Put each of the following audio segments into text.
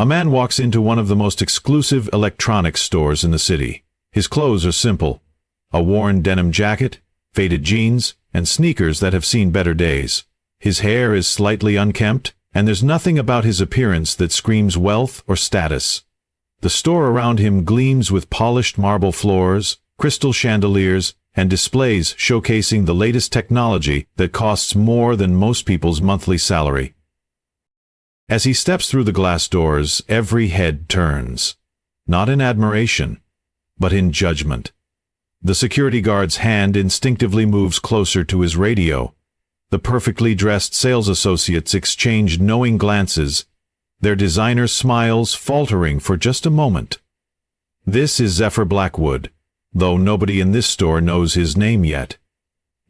A man walks into one of the most exclusive electronics stores in the city. His clothes are simple: a worn denim jacket, faded jeans, and sneakers that have seen better days. His hair is slightly unkempt, and there's nothing about his appearance that screams wealth or status. The store around him gleams with polished marble floors, crystal chandeliers, and displays showcasing the latest technology that costs more than most people's monthly salary. As he steps through the glass doors, every head turns, not in admiration, but in judgment. The security guard's hand instinctively moves closer to his radio. The perfectly dressed sales associates exchange knowing glances, their designer smiles faltering for just a moment. This is Zephyr Blackwood, though nobody in this store knows his name yet.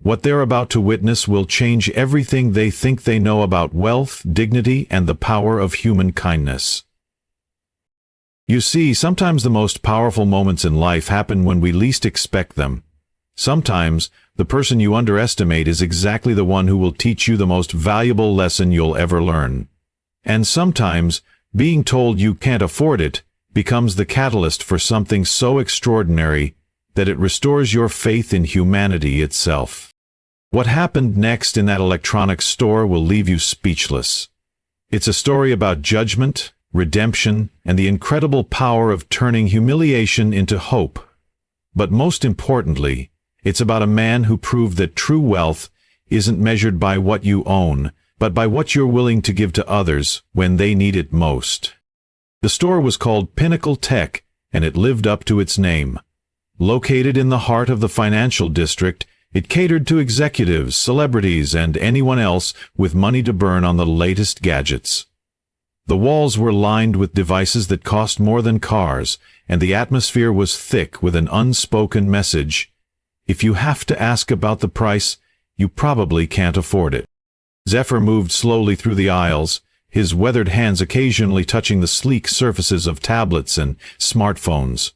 What they're about to witness will change everything they think they know about wealth, dignity, and the power of human kindness. You see, sometimes the most powerful moments in life happen when we least expect them. Sometimes, the person you underestimate is exactly the one who will teach you the most valuable lesson you'll ever learn. And sometimes, being told you can't afford it becomes the catalyst for something so extraordinary that it restores your faith in humanity itself. What happened next in that electronics store will leave you speechless. It's a story about judgment, redemption, and the incredible power of turning humiliation into hope. But most importantly, it's about a man who proved that true wealth isn't measured by what you own, but by what you're willing to give to others when they need it most. The store was called Pinnacle Tech, and it lived up to its name. Located in the heart of the financial district, it catered to executives, celebrities, and anyone else with money to burn on the latest gadgets. The walls were lined with devices that cost more than cars, and the atmosphere was thick with an unspoken message: if you have to ask about the price, you probably can't afford it. Zephyr moved slowly through the aisles, his weathered hands occasionally touching the sleek surfaces of tablets and smartphones.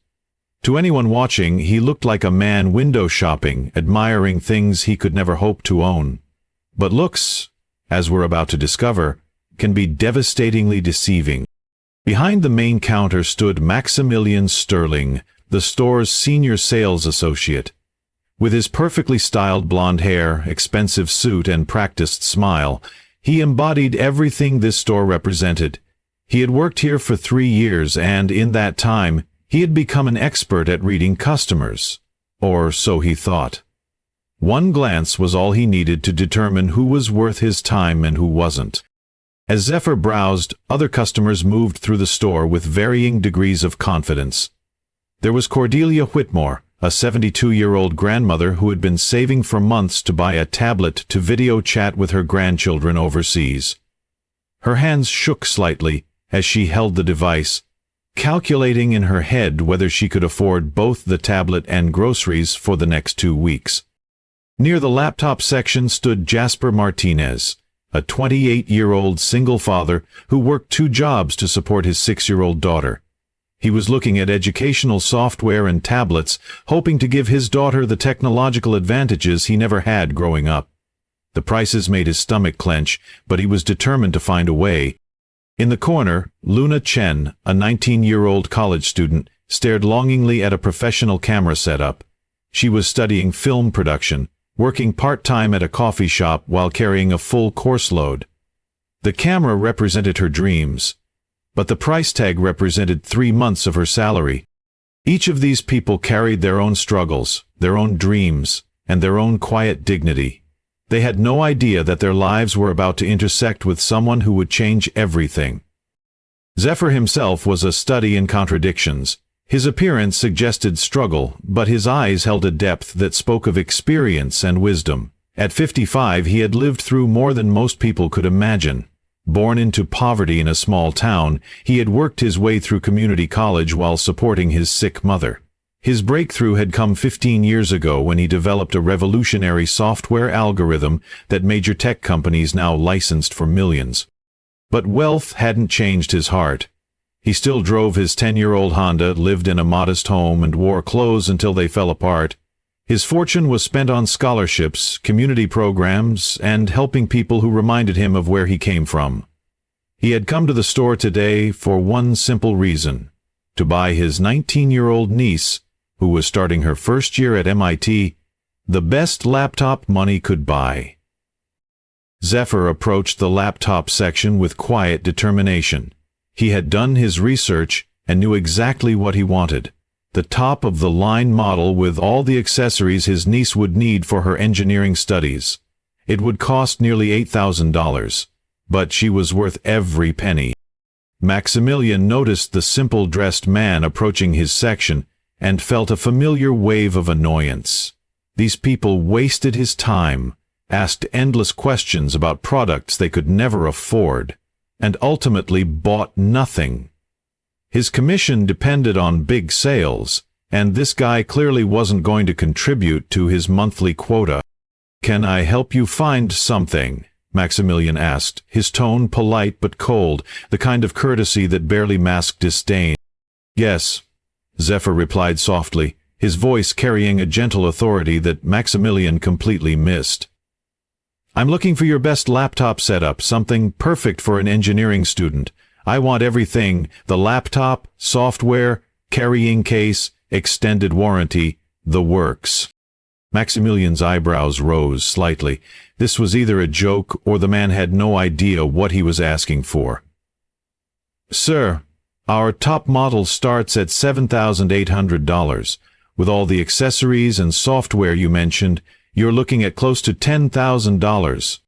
To anyone watching, he looked like a man window shopping, admiring things he could never hope to own. But looks, as we're about to discover, can be devastatingly deceiving. Behind the main counter stood Maximilian Sterling, the store's senior sales associate. With his perfectly styled blonde hair, expensive suit, and practiced smile, he embodied everything this store represented. He had worked here for 3 years, and in that time, he had become an expert at reading customers. Or so he thought. One glance was all he needed to determine who was worth his time and who wasn't. As Zephyr browsed, other customers moved through the store with varying degrees of confidence. There was Cordelia Whitmore, a 72-year-old grandmother who had been saving for months to buy a tablet to video chat with her grandchildren overseas. Her hands shook slightly as she held the device, calculating in her head whether she could afford both the tablet and groceries for the next 2 weeks. Near the laptop section stood Jasper Martinez, a 28-year-old single father who worked 2 jobs to support his 6-year-old daughter. He was looking at educational software and tablets, hoping to give his daughter the technological advantages he never had growing up. The prices made his stomach clench, but he was determined to find a way. In the corner, Luna Chen, a 19-year-old college student, stared longingly at a professional camera setup. She was studying film production, working part-time at a coffee shop while carrying a full course load. The camera represented her dreams, but the price tag represented 3 months of her salary. Each of these people carried their own struggles, their own dreams, and their own quiet dignity. They had no idea that their lives were about to intersect with someone who would change everything. Zephyr himself was a study in contradictions. His appearance suggested struggle, but his eyes held a depth that spoke of experience and wisdom. At 55, he had lived through more than most people could imagine. Born into poverty in a small town, he had worked his way through community college while supporting his sick mother. His breakthrough had come 15 years ago when he developed a revolutionary software algorithm that major tech companies now licensed for millions. But wealth hadn't changed his heart. He still drove his 10-year-old Honda, lived in a modest home, and wore clothes until they fell apart. His fortune was spent on scholarships, community programs, and helping people who reminded him of where he came from. He had come to the store today for one simple reason: to buy his 19-year-old niece, who was starting her first year at MIT, the best laptop money could buy. Zephyr approached the laptop section with quiet determination. He had done his research and knew exactly what he wanted: the top-of-the-line model with all the accessories his niece would need for her engineering studies. It would cost nearly $8,000, but she was worth every penny. Maximilian noticed the simple-dressed man approaching his section and felt a familiar wave of annoyance. These people wasted his time, asked endless questions about products they could never afford, and ultimately bought nothing. His commission depended on big sales, and this guy clearly wasn't going to contribute to his monthly quota. "Can I help you find something?" Maximilian asked, his tone polite but cold, the kind of courtesy that barely masked disdain. "Yes," Zephyr replied softly, his voice carrying a gentle authority that Maximilian completely missed. "I'm looking for your best laptop setup, something perfect for an engineering student. I want everything: the laptop, software, carrying case, extended warranty, the works." Maximilian's eyebrows rose slightly. This was either a joke or the man had no idea what he was asking for. "Sir, our top model starts at $7,800. With all the accessories and software you mentioned, you're looking at close to $10,000.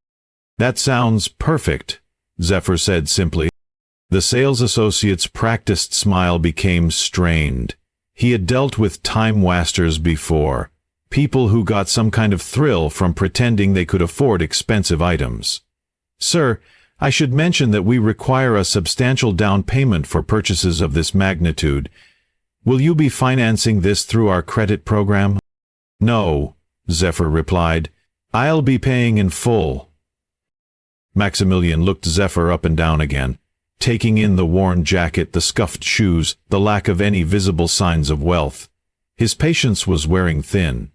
"That sounds perfect," Zephyr said simply. The sales associate's practiced smile became strained. He had dealt with time-wasters before, people who got some kind of thrill from pretending they could afford expensive items. "Sir, I should mention that we require a substantial down payment for purchases of this magnitude. Will you be financing this through our credit program?" "No," Zephyr replied. "I'll be paying in full." Maximilian looked Zephyr up and down again, taking in the worn jacket, the scuffed shoes, the lack of any visible signs of wealth. His patience was wearing thin.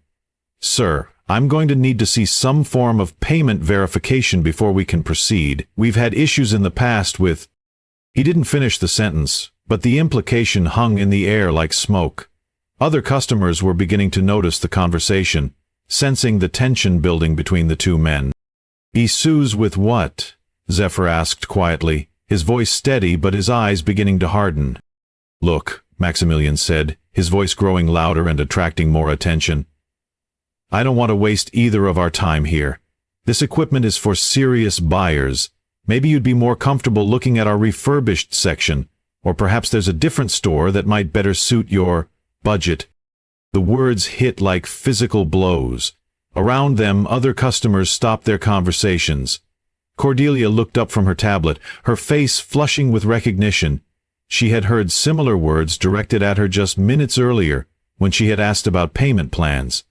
"Sir, I'm going to need to see some form of payment verification before we can proceed. We've had issues in the past with—" He didn't finish the sentence, but the implication hung in the air like smoke. Other customers were beginning to notice the conversation, sensing the tension building between the two men. "Issues with what?" Zephyr asked quietly, his voice steady but his eyes beginning to harden. "Look," Maximilian said, his voice growing louder and attracting more attention. "I don't want to waste either of our time here. This equipment is for serious buyers. Maybe you'd be more comfortable looking at our refurbished section, or perhaps there's a different store that might better suit your budget." The words hit like physical blows. Around them, other customers stopped their conversations. Cordelia looked up from her tablet, her face flushing with recognition. She had heard similar words directed at her just minutes earlier, when she had asked about payment plans.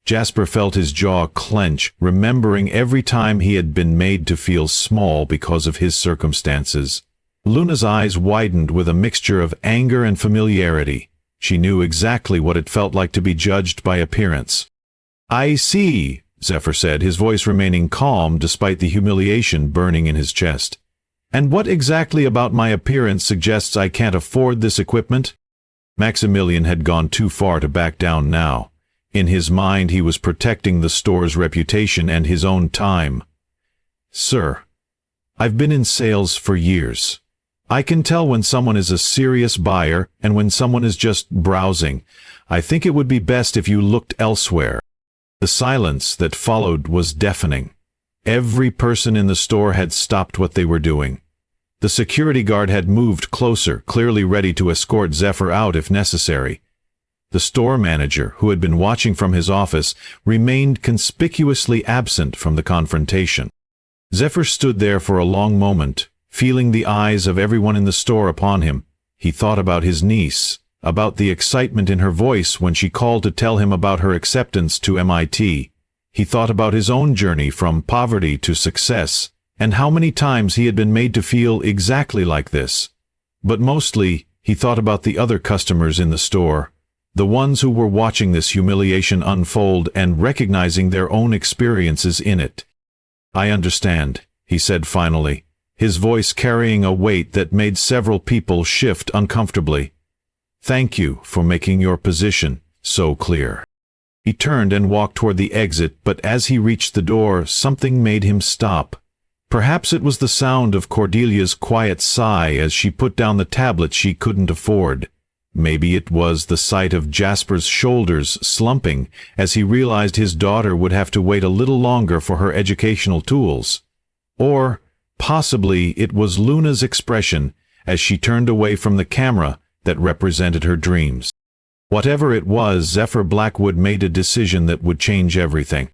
Jasper felt his jaw clench, remembering every time he had been made to feel small because of his circumstances. Luna's eyes widened with a mixture of anger and familiarity. She knew exactly what it felt like to be judged by appearance. "I see," Zephyr said, his voice remaining calm despite the humiliation burning in his chest. "And what exactly about my appearance suggests I can't afford this equipment?" Maximilian had gone too far to back down now. In his mind, he was protecting the store's reputation and his own time. "Sir, I've been in sales for years. I can tell when someone is a serious buyer and when someone is just browsing. I think it would be best if you looked elsewhere." The silence that followed was deafening. Every person in the store had stopped what they were doing. The security guard had moved closer, clearly ready to escort Zephyr out if necessary. The store manager, who had been watching from his office, remained conspicuously absent from the confrontation. Zephyr stood there for a long moment, feeling the eyes of everyone in the store upon him. He thought about his niece, about the excitement in her voice when she called to tell him about her acceptance to MIT. He thought about his own journey from poverty to success, and how many times he had been made to feel exactly like this. But mostly, he thought about the other customers in the store, the ones who were watching this humiliation unfold and recognizing their own experiences in it. "I understand," he said finally, his voice carrying a weight that made several people shift uncomfortably. "Thank you for making your position so clear." He turned and walked toward the exit, but as he reached the door, something made him stop. Perhaps it was the sound of Cordelia's quiet sigh as she put down the tablet she couldn't afford. Maybe it was the sight of Jasper's shoulders slumping as he realized his daughter would have to wait a little longer for her educational tools. Or possibly it was Luna's expression as she turned away from the camera that represented her dreams. Whatever it was, Zephyr Blackwood made a decision that would change everything.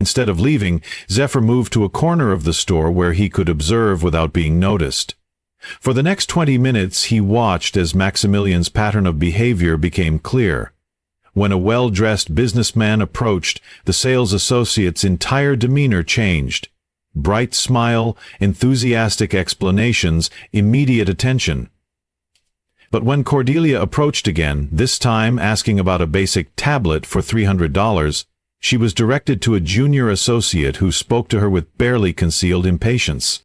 Instead of leaving, Zephyr moved to a corner of the store where he could observe without being noticed. For the next 20 minutes he watched as Maximilian's pattern of behavior became clear. When a well-dressed businessman approached, the sales associate's entire demeanor changed. Bright smile, enthusiastic explanations, immediate attention. But when Cordelia approached again, this time asking about a basic tablet for $300, she was directed to a junior associate who spoke to her with barely concealed impatience.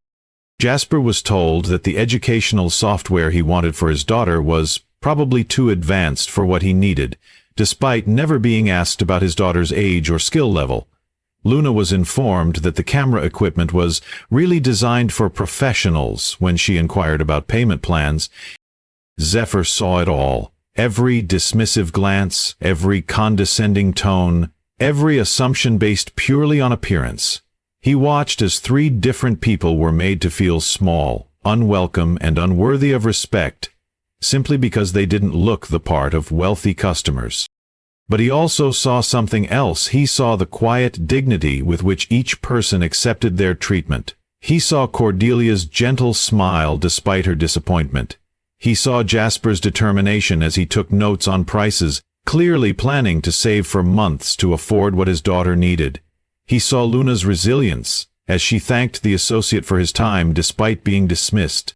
Jasper was told that the educational software he wanted for his daughter was probably too advanced for what he needed, despite never being asked about his daughter's age or skill level. Luna was informed that the camera equipment was really designed for professionals when she inquired about payment plans. Zephyr saw it all. Every dismissive glance, every condescending tone, every assumption based purely on appearance. He watched as 3 different people were made to feel small, unwelcome, and unworthy of respect, simply because they didn't look the part of wealthy customers. But he also saw something else. He saw the quiet dignity with which each person accepted their treatment. He saw Cordelia's gentle smile despite her disappointment. He saw Jasper's determination as he took notes on prices, clearly planning to save for months to afford what his daughter needed. He saw Luna's resilience as she thanked the associate for his time despite being dismissed.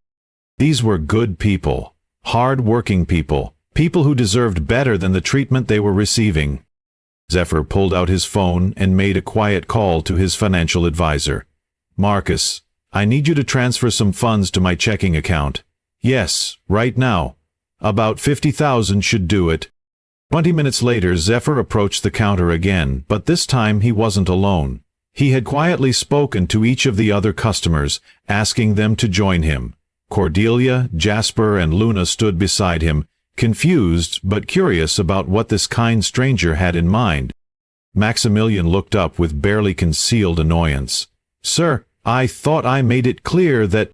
These were good people, hard-working people, people who deserved better than the treatment they were receiving. Zephyr pulled out his phone and made a quiet call to his financial advisor. "Marcus, I need you to transfer some funds to my checking account." "Yes, right now. About 50,000 should do it." 20 minutes later, Zephyr approached the counter again, but this time he wasn't alone. He had quietly spoken to each of the other customers, asking them to join him. Cordelia, Jasper, and Luna stood beside him, confused but curious about what this kind stranger had in mind. Maximilian looked up with barely concealed annoyance. "Sir, I thought I made it clear that—"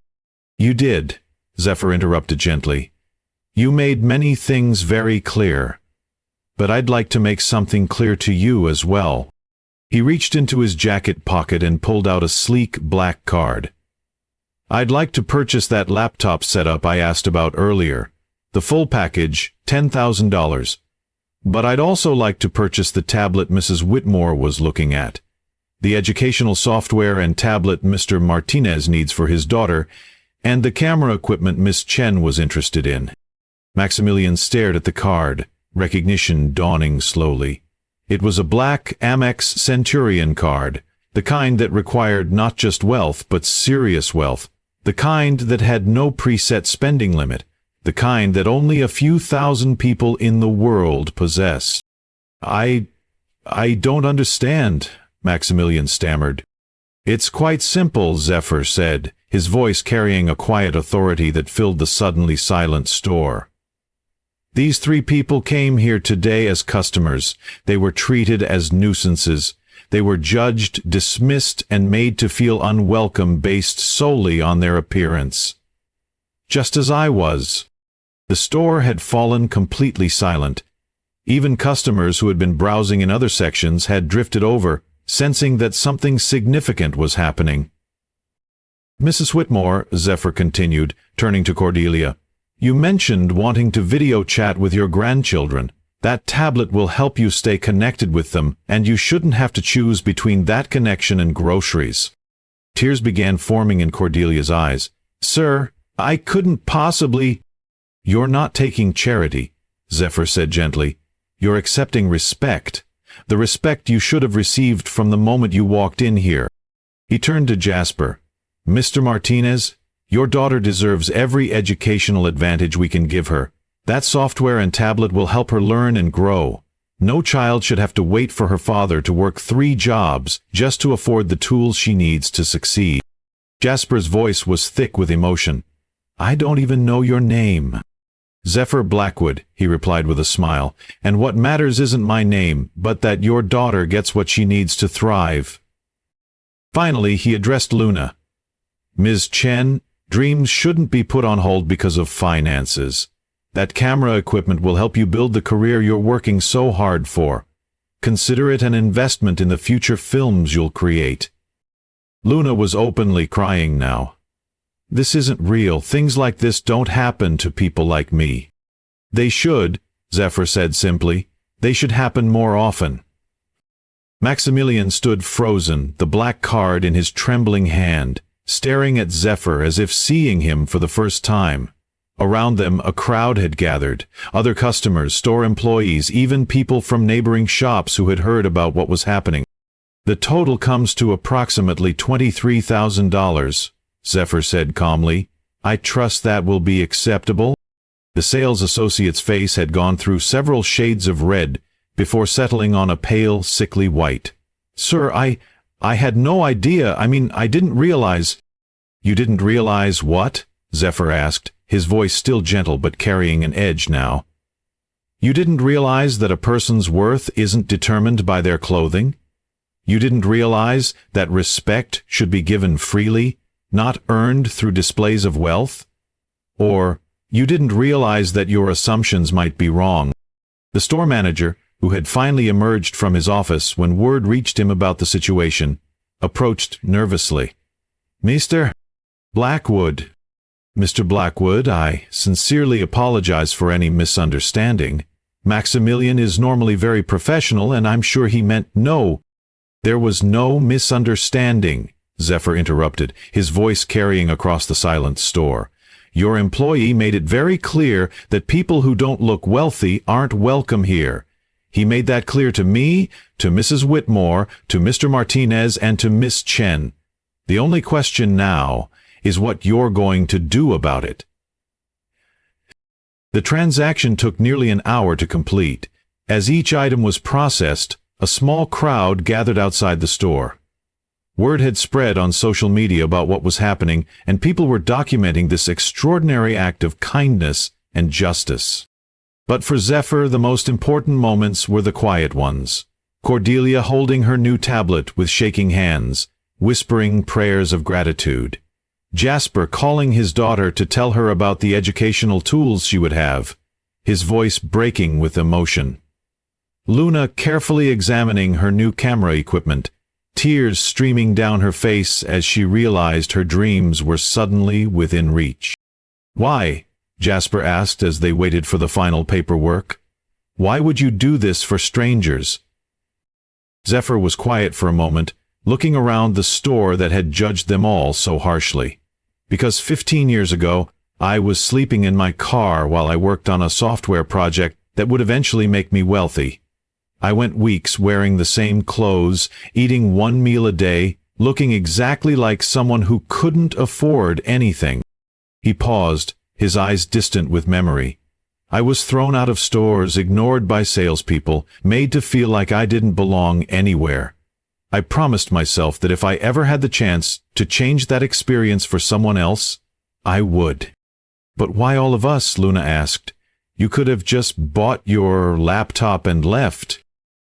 "You did," Zephyr interrupted gently. "You made many things very clear. But I'd like to make something clear to you as well." He reached into his jacket pocket and pulled out a sleek black card. "I'd like to purchase that laptop setup I asked about earlier. The full package, $10,000. But I'd also like to purchase the tablet Mrs. Whitmore was looking at, the educational software and tablet Mr. Martinez needs for his daughter, and the camera equipment Miss Chen was interested in." Maximilian stared at the card, recognition dawning slowly. It was a black Amex Centurion card, the kind that required not just wealth but serious wealth, the kind that had no preset spending limit, the kind that only a few thousand people in the world possess. I don't understand," Maximilian stammered. "It's quite simple," Zephyr said, his voice carrying a quiet authority that filled the suddenly silent store. "These 3 people came here today as customers. They were treated as nuisances. They were judged, dismissed, and made to feel unwelcome based solely on their appearance. Just as I was." The store had fallen completely silent. Even customers who had been browsing in other sections had drifted over, sensing that something significant was happening. "Mrs. Whitmore," Zephyr continued, turning to Cordelia, "you mentioned wanting to video chat with your grandchildren. That tablet will help you stay connected with them, and you shouldn't have to choose between that connection and groceries." Tears began forming in Cordelia's eyes. "Sir, I couldn't possibly—" "You're not taking charity," Zephyr said gently. "You're accepting respect. The respect you should have received from the moment you walked in here." He turned to Jasper. "Mr. Martinez, Your daughter deserves every educational advantage we can give her. That software and tablet will help her learn and grow. No child should have to wait for her father to work 3 jobs just to afford the tools she needs to succeed. Jasper's voice was thick with emotion. I don't even know your name. Zephyr Blackwood, he replied with a smile, and what matters isn't my name, but that your daughter gets what she needs to thrive. Finally, he addressed Luna. Ms. Chen, dreams shouldn't be put on hold because of finances. That camera equipment will help you build the career you're working so hard for. Consider it an investment in the future films you'll create. Luna was openly crying now. This isn't real. Things like this don't happen to people like me. They should, Zephyr said simply. They should happen more often. Maximilian stood frozen, the black card in his trembling hand, staring at Zephyr as if seeing him for the first time. Around them, a crowd had gathered, other customers, store employees, even people from neighboring shops who had heard about what was happening. The total comes to approximately $23,000, Zephyr said calmly. I trust that will be acceptable. The sales associate's face had gone through several shades of red before settling on a pale, sickly white. Sir, I had no idea. I didn't realize. You didn't realize what? Zephyr asked, his voice still gentle but carrying an edge now. You didn't realize that a person's worth isn't determined by their clothing? You didn't realize that respect should be given freely, not earned through displays of wealth? Or, you didn't realize that your assumptions might be wrong? The store manager, who had finally emerged from his office when word reached him about the situation, approached nervously. Mr. Blackwood. Mr. Blackwood, I sincerely apologize for any misunderstanding. Maximilian is normally very professional, and I'm sure he meant no. There was no misunderstanding, Zephyr interrupted, his voice carrying across the silent store. Your employee made it very clear that people who don't look wealthy aren't welcome here. He made that clear to me, to Mrs. Whitmore, to Mr. Martinez, and to Miss Chen. The only question now is what you're going to do about it. The transaction took nearly an hour to complete. As each item was processed, a small crowd gathered outside the store. Word had spread on social media about what was happening, and people were documenting this extraordinary act of kindness and justice. But for Zephyr, the most important moments were the quiet ones. Cordelia holding her new tablet with shaking hands, whispering prayers of gratitude. Jasper calling his daughter to tell her about the educational tools she would have, his voice breaking with emotion. Luna carefully examining her new camera equipment, tears streaming down her face as she realized her dreams were suddenly within reach. Why? Jasper asked as they waited for the final paperwork. Why would you do this for strangers? Zephyr was quiet for a moment, looking around the store that had judged them all so harshly. Because 15 years ago, I was sleeping in my car while I worked on a software project that would eventually make me wealthy. I went weeks wearing the same clothes, eating 1 meal a day, looking exactly like someone who couldn't afford anything. He paused, his eyes distant with memory. I was thrown out of stores, ignored by salespeople, made to feel like I didn't belong anywhere. I promised myself that if I ever had the chance to change that experience for someone else, I would. But why all of us? Luna asked. You could have just bought your laptop and left.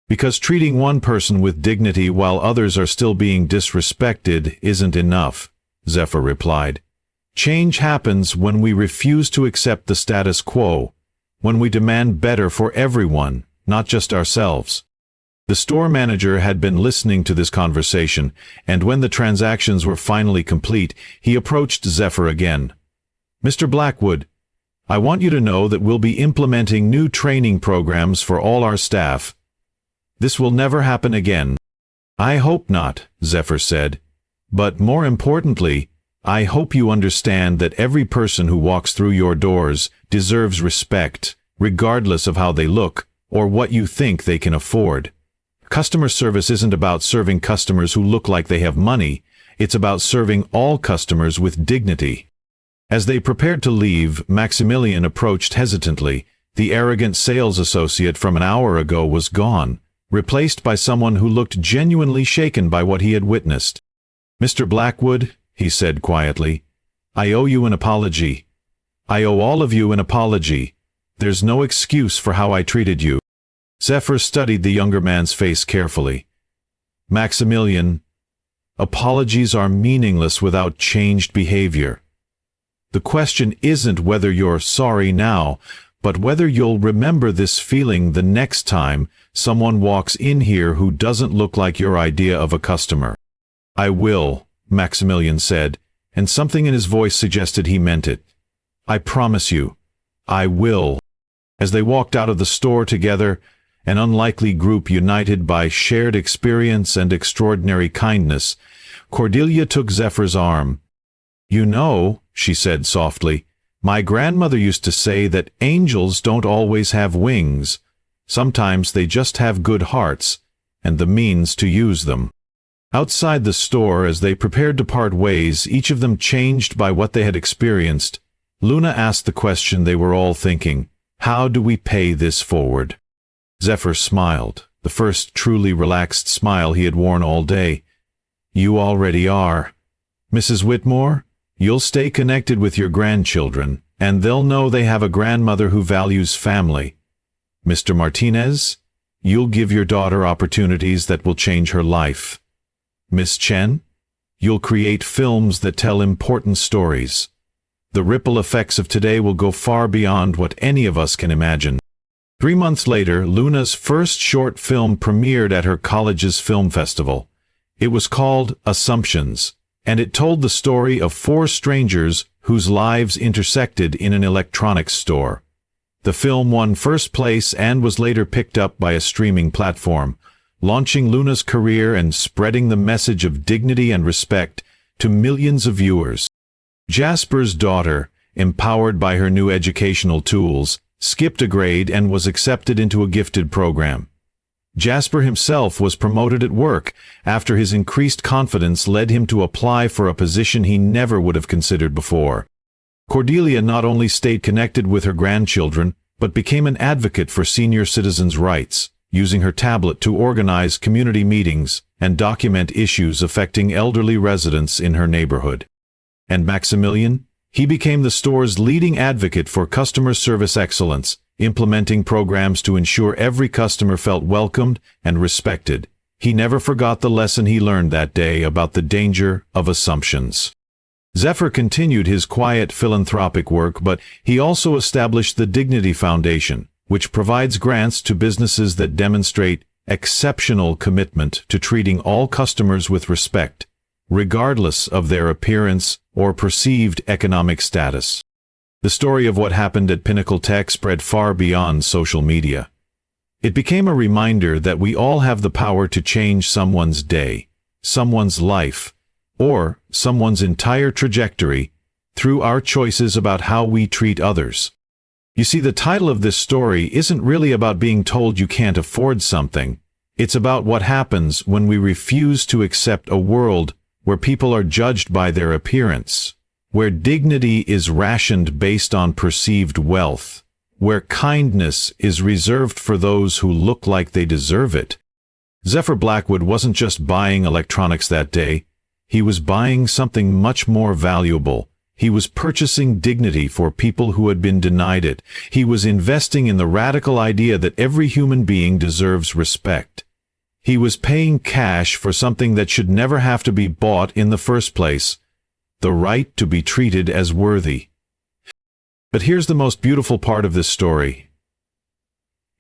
Because treating one person with dignity while others are still being disrespected isn't enough, Zephyr replied. Change happens when we refuse to accept the status quo, when we demand better for everyone, not just ourselves. The store manager had been listening to this conversation, and when the transactions were finally complete, he approached Zephyr again. Mr. Blackwood, I want you to know that we'll be implementing new training programs for all our staff. This will never happen again. I hope not, Zephyr said. But more importantly, I hope you understand that every person who walks through your doors deserves respect, regardless of how they look or what you think they can afford. Customer service isn't about serving customers who look like they have money. It's about serving all customers with dignity. As they prepared to leave, Maximilian approached hesitantly. The arrogant sales associate from an hour ago was gone, replaced by someone who looked genuinely shaken by what he had witnessed. "Mr. Blackwood," he said quietly, "I owe you an apology. I owe all of you an apology. There's no excuse for how I treated you." Zephyr studied the younger man's face carefully. "Maximilian, apologies are meaningless without changed behavior. The question isn't whether you're sorry now, but whether you'll remember this feeling the next time someone walks in here who doesn't look like your idea of a customer." "I will," Maximilian said, and something in his voice suggested he meant it. "I promise you, I will." As they walked out of the store together, an unlikely group united by shared experience and extraordinary kindness, Cordelia took Zephyr's arm. "You know," she said softly, "my grandmother used to say that angels don't always have wings. Sometimes they just have good hearts, and the means to use them." Outside the store, as they prepared to part ways, each of them changed by what they had experienced, Luna asked the question they were all thinking: how do we pay this forward? Zephyr smiled, the first truly relaxed smile he had worn all day. "You already are. Mrs. Whitmore, you'll stay connected with your grandchildren, and they'll know they have a grandmother who values family. Mr. Martinez, you'll give your daughter opportunities that will change her life. Miss Chen, you'll create films that tell important stories. The ripple effects of today will go far beyond what any of us can imagine." 3 months later, Luna's first short film premiered at her college's film festival. It was called Assumptions, and it told the story of 4 strangers whose lives intersected in an electronics store. The film won first place and was later picked up by a streaming platform, launching Luna's career and spreading the message of dignity and respect to millions of viewers. Jasper's daughter, empowered by her new educational tools, skipped a grade and was accepted into a gifted program. Jasper himself was promoted at work after his increased confidence led him to apply for a position he never would have considered before. Cordelia not only stayed connected with her grandchildren, but became an advocate for senior citizens' rights, using her tablet to organize community meetings and document issues affecting elderly residents in her neighborhood. And Maximilian? He became the store's leading advocate for customer service excellence, implementing programs to ensure every customer felt welcomed and respected. He never forgot the lesson he learned that day about the danger of assumptions. Zephyr continued his quiet philanthropic work, but he also established the Dignity Foundation, which provides grants to businesses that demonstrate exceptional commitment to treating all customers with respect, regardless of their appearance or perceived economic status. The story of what happened at Pinnacle Tech spread far beyond social media. It became a reminder that we all have the power to change someone's day, someone's life, or someone's entire trajectory through our choices about how we treat others. You see, the title of this story isn't really about being told you can't afford something. It's about what happens when we refuse to accept a world where people are judged by their appearance, where dignity is rationed based on perceived wealth, where kindness is reserved for those who look like they deserve it. Zephyr Blackwood wasn't just buying electronics that day. He was buying something much more valuable. He was purchasing dignity for people who had been denied it. He was investing in the radical idea that every human being deserves respect. He was paying cash for something that should never have to be bought in the first place: the right to be treated as worthy. But here's the most beautiful part of this story.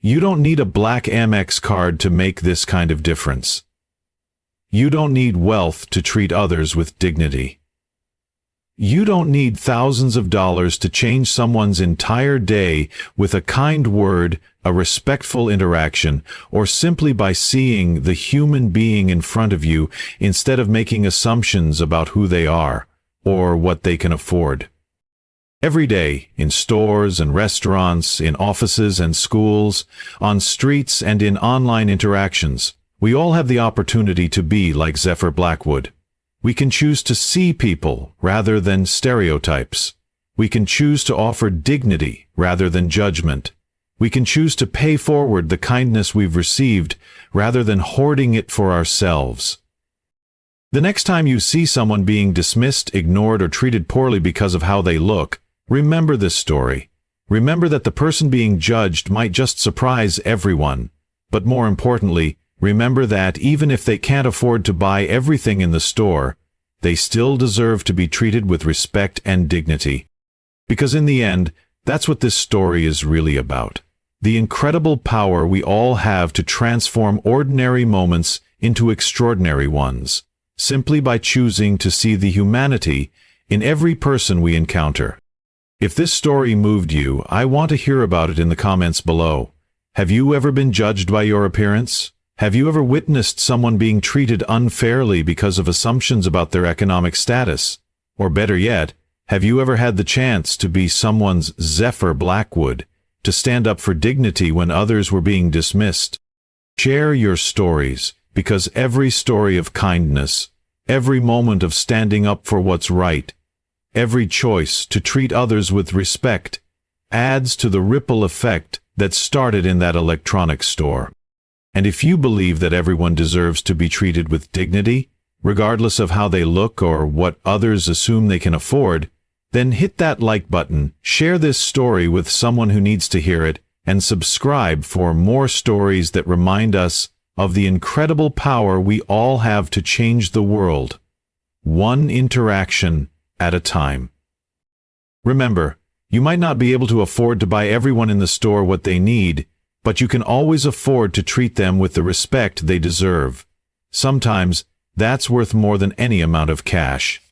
You don't need a black Amex card to make this kind of difference. You don't need wealth to treat others with dignity. You don't need thousands of dollars to change someone's entire day with a kind word, a respectful interaction, or simply by seeing the human being in front of you instead of making assumptions about who they are or what they can afford. Every day, in stores and restaurants, in offices and schools, on streets and in online interactions, we all have the opportunity to be like Zephyr Blackwood. We can choose to see people rather than stereotypes. We can choose to offer dignity rather than judgment. We can choose to pay forward the kindness we've received rather than hoarding it for ourselves. The next time you see someone being dismissed, ignored, or treated poorly because of how they look, remember this story. Remember that the person being judged might just surprise everyone. But more importantly, remember that even if they can't afford to buy everything in the store, they still deserve to be treated with respect and dignity. Because in the end, that's what this story is really about. The incredible power we all have to transform ordinary moments into extraordinary ones, simply by choosing to see the humanity in every person we encounter. If this story moved you, I want to hear about it in the comments below. Have you ever been judged by your appearance? Have you ever witnessed someone being treated unfairly because of assumptions about their economic status? Or better yet, have you ever had the chance to be someone's Zephyr Blackwood, to stand up for dignity when others were being dismissed? Share your stories, because every story of kindness, every moment of standing up for what's right, every choice to treat others with respect, adds to the ripple effect that started in that electronics store. And if you believe that everyone deserves to be treated with dignity, regardless of how they look or what others assume they can afford, then hit that like button, share this story with someone who needs to hear it, and subscribe for more stories that remind us of the incredible power we all have to change the world, one interaction at a time. Remember, you might not be able to afford to buy everyone in the store what they need, but you can always afford to treat them with the respect they deserve. Sometimes, that's worth more than any amount of cash.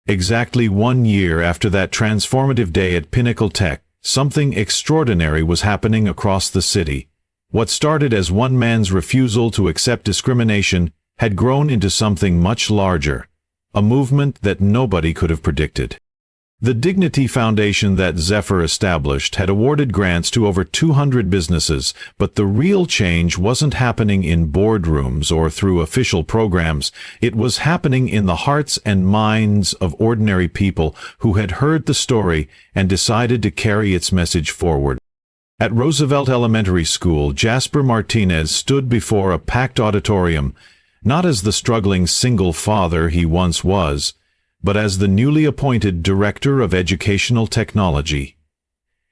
Exactly 1 year after that transformative day at Pinnacle Tech, something extraordinary was happening across the city. What started as one man's refusal to accept discrimination had grown into something much larger, a movement that nobody could have predicted. The Dignity Foundation that Zephyr established had awarded grants to over 200 businesses, but the real change wasn't happening in boardrooms or through official programs. It was happening in the hearts and minds of ordinary people who had heard the story and decided to carry its message forward. At Roosevelt Elementary School, Jasper Martinez stood before a packed auditorium, not as the struggling single father he once was, but as the newly appointed Director of Educational Technology.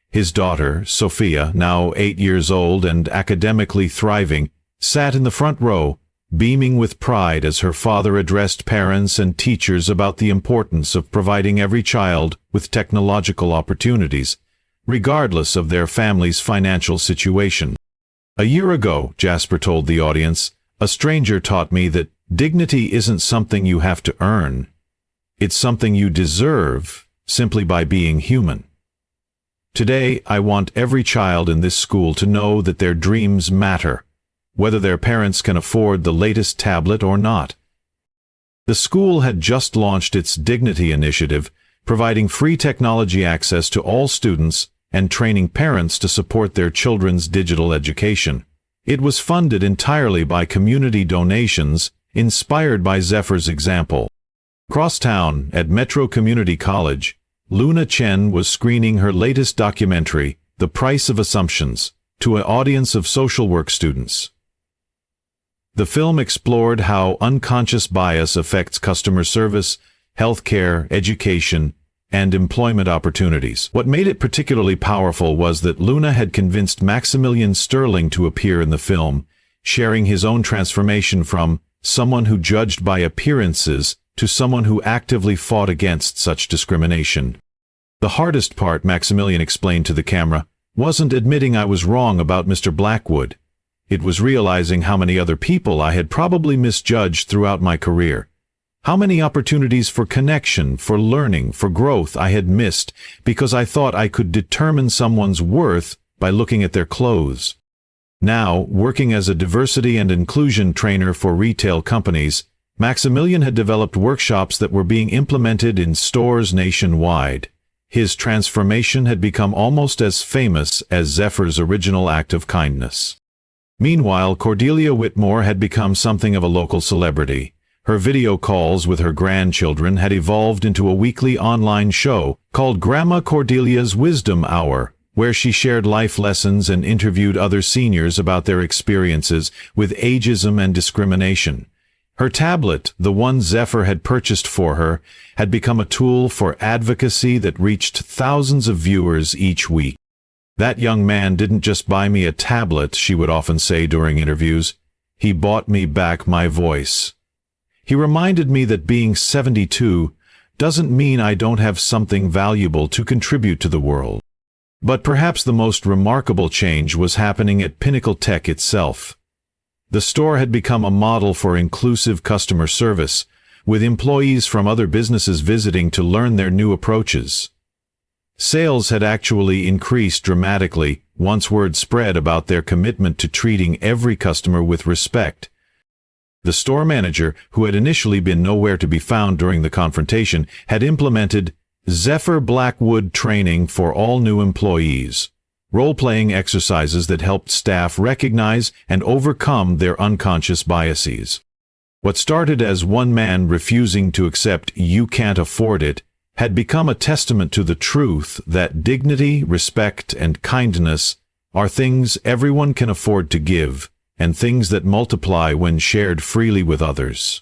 His daughter, Sophia, now 8 years old and academically thriving, sat in the front row, beaming with pride as her father addressed parents and teachers about the importance of providing every child with technological opportunities, regardless of their family's financial situation. "A year ago," Jasper told the audience, "a stranger taught me that dignity isn't something you have to earn. It's something you deserve simply by being human." Today, I want every child in this school to know that their dreams matter, whether their parents can afford the latest tablet or not. The school had just launched its Dignity Initiative, providing free technology access to all students and training parents to support their children's digital education. It was funded entirely by community donations, inspired by Zephyr's example. Across town, at Metro Community College, Luna Chen was screening her latest documentary, The Price of Assumptions, to an audience of social work students. The film explored how unconscious bias affects customer service, healthcare, education, and employment opportunities. What made it particularly powerful was that Luna had convinced Maximilian Sterling to appear in the film, sharing his own transformation from someone who judged by appearances to someone who actively fought against such discrimination. "The hardest part," Maximilian explained to the camera, "wasn't admitting I was wrong about Mr. Blackwood. It was realizing how many other people I had probably misjudged throughout my career. How many opportunities for connection, for learning, for growth I had missed because I thought I could determine someone's worth by looking at their clothes." Now, working as a diversity and inclusion trainer for retail companies, Maximilian had developed workshops that were being implemented in stores nationwide. His transformation had become almost as famous as Zephyr's original act of kindness. Meanwhile, Cordelia Whitmore had become something of a local celebrity. Her video calls with her grandchildren had evolved into a weekly online show called Grandma Cordelia's Wisdom Hour, where she shared life lessons and interviewed other seniors about their experiences with ageism and discrimination. Her tablet, the one Zephyr had purchased for her, had become a tool for advocacy that reached thousands of viewers each week. "That young man didn't just buy me a tablet," she would often say during interviews. "He bought me back my voice. He reminded me that being 72 doesn't mean I don't have something valuable to contribute to the world." But perhaps the most remarkable change was happening at Pinnacle Tech itself. The store had become a model for inclusive customer service, with employees from other businesses visiting to learn their new approaches. Sales had actually increased dramatically once word spread about their commitment to treating every customer with respect. The store manager, who had initially been nowhere to be found during the confrontation, had implemented Zephyr Blackwood training for all new employees, role-playing exercises that helped staff recognize and overcome their unconscious biases. What started as one man refusing to accept "you can't afford it" had become a testament to the truth that dignity, respect, and kindness are things everyone can afford to give, and things that multiply when shared freely with others.